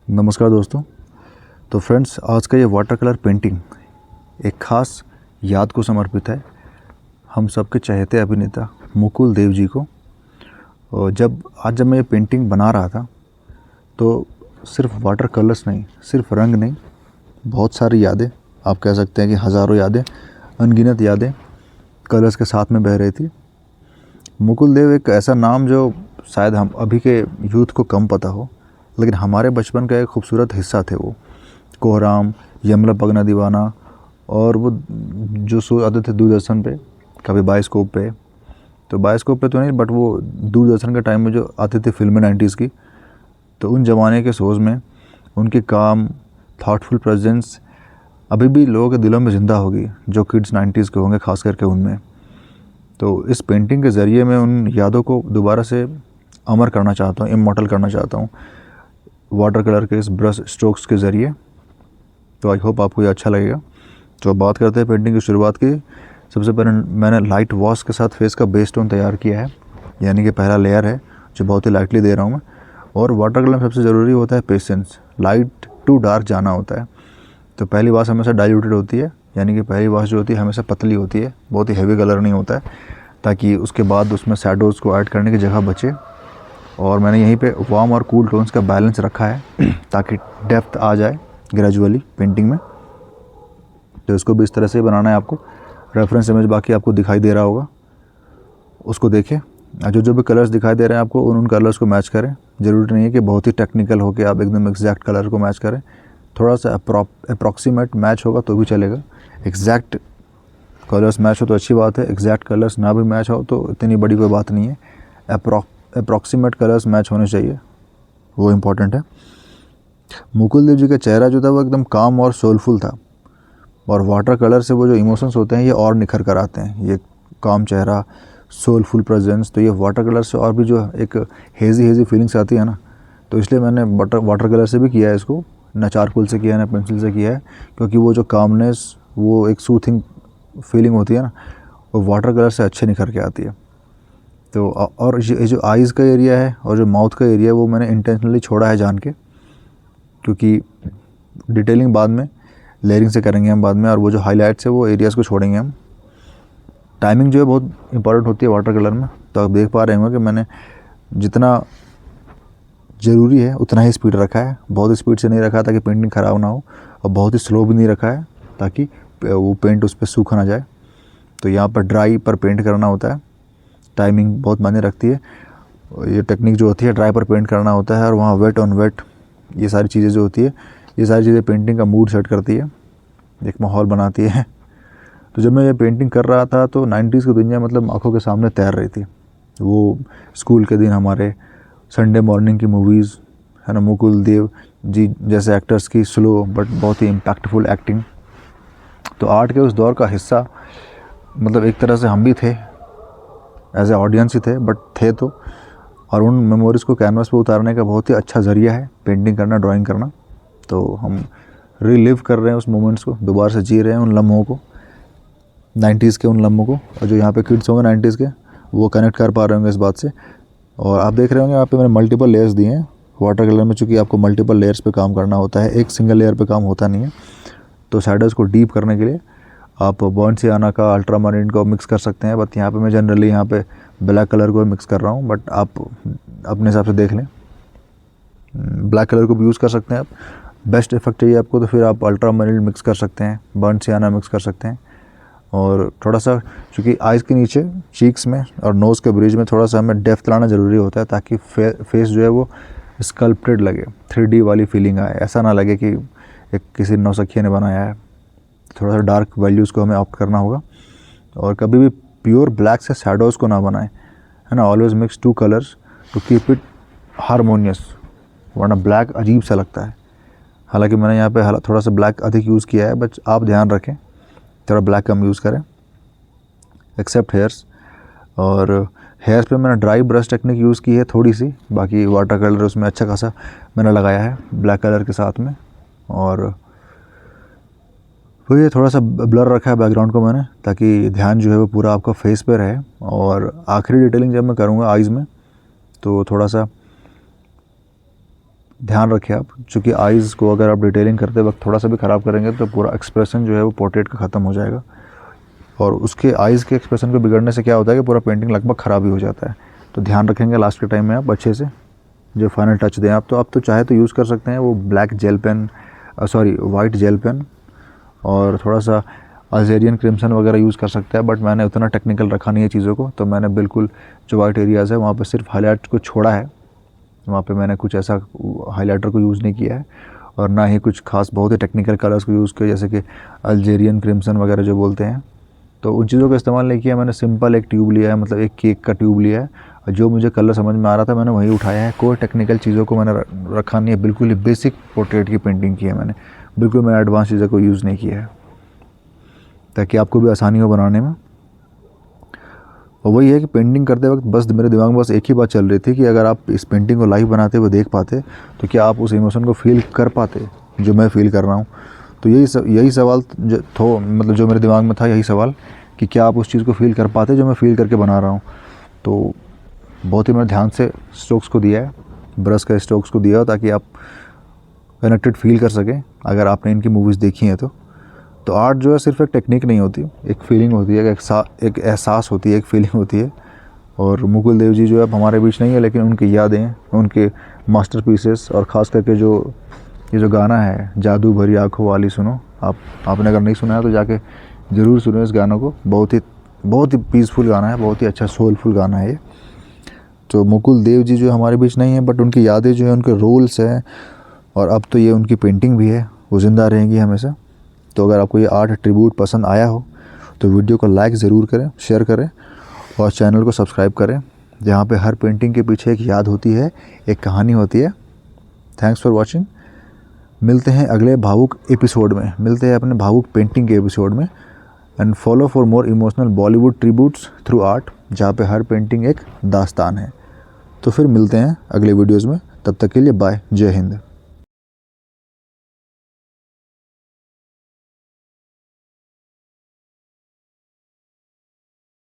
नमस्कार दोस्तों। तो फ्रेंड्स, आज का ये वाटर कलर पेंटिंग एक ख़ास याद को समर्पित है, हम सबके चहेते अभिनेता मुकुल देव जी को। और जब मैं ये पेंटिंग बना रहा था तो सिर्फ वाटर कलर्स नहीं, सिर्फ रंग नहीं, बहुत सारी यादें, आप कह सकते हैं कि हज़ारों यादें, अनगिनत यादें कलर्स के साथ में बह रही थी। मुकुल देव एक ऐसा नाम जो शायद हम अभी के यूथ को कम पता हो, लेकिन हमारे बचपन का एक खूबसूरत हिस्सा थे वो। कोहराम, यमला पगना दीवाना, और वो जो शो आते थे दूरदर्शन पे, कभी बायोस्कोप पे, तो बायोस्कोप पे तो नहीं, बट वो दूरदर्शन के टाइम में जो आती थी फिल्में 90s की, तो उन ज़माने के शोज़ में उनकी काम, थाटफुल प्रेजेंस अभी भी लोगों के दिलों में ज़िंदा होगी, जो किड्स 90s के होंगे ख़ास करके उनमें। तो इस पेंटिंग के ज़रिए मैं उन यादों को दोबारा से अमर करना चाहता हूँ, इमॉर्टल करना चाहता हूँ वाटर कलर के इस ब्रश स्ट्रोक्स के ज़रिए। तो आई होप आपको ये अच्छा लगेगा। तो अब बात करते हैं पेंटिंग की शुरुआत की। सबसे पहले मैंने लाइट वॉश के साथ फेस का बेस टोन तैयार किया है, यानी कि पहला लेयर है जो बहुत ही लाइटली दे रहा हूँ मैं। और वाटर कलर में सबसे ज़रूरी होता है पेशेंस, लाइट टू डार्क जाना होता है। तो पहली वॉश हमेशा डाइल्यूटेड होती है, यानी कि पहली वॉश जो होती है हमेशा पतली होती है, बहुत ही हैवी कलर नहीं होता है, ताकि उसके बाद उसमें शैडोज़ को ऐड करने की जगह बचे। और मैंने यहीं पे वार्म और कूल टोन्स का बैलेंस रखा है ताकि डेप्थ आ जाए ग्रेजुअली पेंटिंग में। तो इसको भी इस तरह से बनाना है आपको। रेफरेंस इमेज बाकी आपको दिखाई दे रहा होगा, उसको देखें। जो भी कलर्स दिखाई दे रहे हैं आपको, उन कलर्स को मैच करें। ज़रूरी नहीं है कि बहुत ही टेक्निकल हो के आप एकदम एग्जैक्ट कलर को मैच करें, थोड़ा सा अप्रॉक्सीमेट मैच होगा तो भी चलेगा। एग्जैक्ट कलर्स मैच हो तो अच्छी बात है, एग्जैक्ट कलर्स ना भी मैच हो तो इतनी बड़ी कोई बात नहीं है। अप्रॉक्सीमेट कलर्स मैच होने चाहिए, वो इम्पॉर्टेंट है। मुकुल देव जी का चेहरा जो था वो एकदम काम और सोलफुल था, और वाटर कलर से वो जो इमोशंस होते हैं ये और निखर कर आते हैं। ये काम चेहरा, सोलफुल प्रेजेंस, तो ये वाटर कलर से और भी जो एक हेज़ी फीलिंग्स आती है ना, तो इसलिए मैंने वाटर कलर से भी किया है इसको, ना चारकोल से किया है ना पेंसिल से किया है, क्योंकि वो जो कामनेस, वो एक सूथिंग फीलिंग होती है ना, वो वाटर कलर से अच्छे निखर के आती है। तो और ये जो आइज़ का एरिया है और जो माउथ का एरिया है वो मैंने इंटेंशनली छोड़ा है जान के, क्योंकि डिटेलिंग बाद में लेयरिंग से करेंगे हम बाद में, और वो जो हाईलाइट्स है वो एरियाज़ को छोड़ेंगे हम। टाइमिंग जो है बहुत इंपॉर्टेंट होती है वाटर कलर में। तो आप देख पा रहे होंगे कि मैंने जितना ज़रूरी है उतना ही स्पीड रखा है, बहुत स्पीड से नहीं रखा ताकि पेंटिंग ख़राब ना हो, और बहुत ही स्लो भी नहीं रखा है ताकि वो पेंट उस पर सूखा ना जाए। तो यहाँ पर ड्राई पर पेंट करना होता है, टाइमिंग बहुत मायने रखती है। ये टेक्निक जो होती है ड्राई पर पेंट करना होता है, और वहाँ वेट ऑन वेट, ये सारी चीज़ें जो होती है, ये सारी चीज़ें पेंटिंग का मूड सेट करती है, एक माहौल बनाती है। तो जब मैं ये पेंटिंग कर रहा था तो 90s की दुनिया मतलब आंखों के सामने तैर रही थी। वो स्कूल के दिन, हमारे संडे मॉर्निंग की मूवीज़ है ना, मुकुल देव जी जैसे एक्टर्स की स्लो बट बहुत ही इम्पैक्टफुल एक्टिंग। तो आर्ट के उस दौर का हिस्सा मतलब एक तरह से हम भी थे, एज ए ऑडियंस ही थे, बट थे तो। और उन मेमोरीज़ को कैनवास पे उतारने का बहुत ही अच्छा ज़रिया है पेंटिंग करना, ड्राइंग करना। तो हम रिलिव कर रहे हैं उस मोमेंट्स को, दोबारा से जी रहे हैं उन लम्हों को, 90s के उन लम्हों को। और जो यहाँ पे किड्स होंगे 90s के, वो कनेक्ट कर पा रहे होंगे इस बात से। और आप देख रहे होंगे यहाँ पे मैंने मल्टीपल लेयर्स दिए हैं वाटर कलर में, चूँकि आपको मल्टीपल लेयर्स पे काम करना होता है, एक सिंगल लेयर पे काम होता नहीं है। तो शैडोज़ को डीप करने के लिए आप बर्न्ट सियाना का, अल्ट्रामरीन को मिक्स कर सकते हैं, बट यहाँ पे मैं जनरली यहाँ पे ब्लैक कलर को मिक्स कर रहा हूँ, बट आप अपने हिसाब से देख लें। ब्लैक कलर को भी यूज़ कर सकते हैं आप। बेस्ट इफेक्ट चाहिए आपको तो फिर आप अल्ट्रामरीन मिक्स कर सकते हैं, बर्न्ट सियाना मिक्स कर सकते हैं। और थोड़ा सा चूँकि आइज़ के नीचे, चीक्स में और नोज़ के ब्रिज में थोड़ा सा हमें डेप्थ लाना ज़रूरी होता है, ताकि फेस जो है वो स्कल्प्टेड लगे, 3D वाली फीलिंग आए, ऐसा ना लगे कि एक किसी नौसखिया ने बनाया है। थोड़ा सा डार्क वैल्यूज़ को हमें ऑप्ट करना होगा, और कभी भी प्योर ब्लैक से शैडोज़ को ना बनाएं, है ना। Always mix two colours to keep it harmonious, वरना ब्लैक अजीब सा लगता है। हालांकि मैंने यहाँ पे थोड़ा सा ब्लैक अधिक यूज़ किया है, बट आप ध्यान रखें थोड़ा ब्लैक कम यूज़ करें, एक्सेप्ट हेयर्स। और हेयर्स पे मैंने ड्राई ब्रश टेक्निक यूज़ की है थोड़ी सी, बाकी वाटर कलर उसमें अच्छा खासा मैंने लगाया है ब्लैक कलर के साथ में। और तो ये थोड़ा सा ब्लर रखा है बैकग्राउंड को मैंने, ताकि ध्यान जो है वो पूरा आपका फेस पे रहे। और आखिरी डिटेलिंग जब मैं करूँगा आइज़ में, तो थोड़ा सा ध्यान रखें आप, चूँकि आइज़ को अगर आप डिटेलिंग करते वक्त थोड़ा सा भी ख़राब करेंगे तो पूरा एक्सप्रेशन जो है वो पोर्ट्रेट का ख़त्म हो जाएगा, और उसके आइज़ के एक्सप्रेशन को बिगड़ने से क्या होता है कि पूरा पेंटिंग लगभग ख़राब ही हो जाता है। तो ध्यान रखेंगे लास्ट के टाइम में आप अच्छे से जो फाइनल टच दें आप। तो आप तो चाहे तो यूज़ कर सकते हैं वो black gel pen, white gel pen, और थोड़ा सा अल्जेरियन क्रिम्सन वगैरह यूज़ कर सकते हैं, बट मैंने उतना टेक्निकल रखा नहीं है चीज़ों को, तो मैंने बिल्कुल जो वाइट एरियाज़ है वहाँ पे सिर्फ हाईलाइट को छोड़ा है, वहाँ पे मैंने कुछ ऐसा हाइलाइटर को यूज़ नहीं किया है, और ना ही कुछ खास बहुत ही टेक्निकल कलर्स को यूज़ किया जैसे कि अल्जेरियन क्रिम्सन वगैरह जो बोलते हैं, तो उन चीज़ों का इस्तेमाल नहीं किया। मैंने सिंपल एक ट्यूब लिया है, मतलब एक केक का ट्यूब लिया है, और जो मुझे कलर समझ में आ रहा था मैंने वही उठाया है। कोई टेक्निकल चीज़ों को मैंने रखा नहीं है, बिल्कुल ही बेसिक पोर्ट्रेट की पेंटिंग की है मैंने, बिल्कुल मैंने एडवांस चीज़ों को यूज़ नहीं किया है, ताकि आपको भी आसानी हो बनाने में। और वही है कि पेंटिंग करते वक्त बस मेरे दिमाग में बस एक ही बात चल रही थी कि अगर आप इस पेंटिंग को लाइव बनाते हुए देख पाते तो क्या आप उस इमोशन को फील कर पाते जो मैं फ़ील कर रहा हूँ। तो यही सवाल मतलब जो मेरे दिमाग में था, यही सवाल कि क्या आप उस चीज़ को फील कर पाते जो मैं फ़ील करके बना रहा हूँ। तो बहुत ही मैंने ध्यान से स्ट्रोक्स को दिया है, ब्रश का स्ट्रोक्स को दिया हो, ताकि आप कनेक्टेड फील कर सकें अगर आपने इनकी मूवीज़ देखी हैं तो आर्ट जो है सिर्फ एक टेक्निक नहीं होती, एक फीलिंग होती है, एक एहसास होती है, एक फीलिंग होती है। और मुकुल देव जी जो है अब हमारे बीच नहीं है, लेकिन उनकी यादें, उनके मास्टरपीसेस, और ख़ास करके ये जो गाना है जादू भरी आँखों वाली सुनो, आपने अगर नहीं सुना है तो जाके ज़रूर सुनो इस गानों को। बहुत ही पीसफुल गाना है, बहुत ही अच्छा सोलफुल गाना है ये। तो मुकुल देव जी जो हमारे बीच नहीं है, बट उनकी यादें जो है, उनके रोल्स हैं, और अब तो ये उनकी पेंटिंग भी है, वो ज़िंदा रहेंगी हमेशा। तो अगर आपको ये आर्ट ट्रिब्यूट पसंद आया हो तो वीडियो को लाइक ज़रूर करें, शेयर करें, और चैनल को सब्सक्राइब करें, जहाँ पे हर पेंटिंग के पीछे एक याद होती है, एक कहानी होती है। Thanks for watching. मिलते हैं अगले भावुक एपिसोड में, मिलते हैं अपने भावुक पेंटिंग के एपिसोड में। And follow for more emotional Bollywood tributes through art, जहाँ पे हर पेंटिंग एक दास्तान है। तो फिर मिलते हैं अगले वीडियोज़ में, तब तक के लिए बाय, जय हिंद।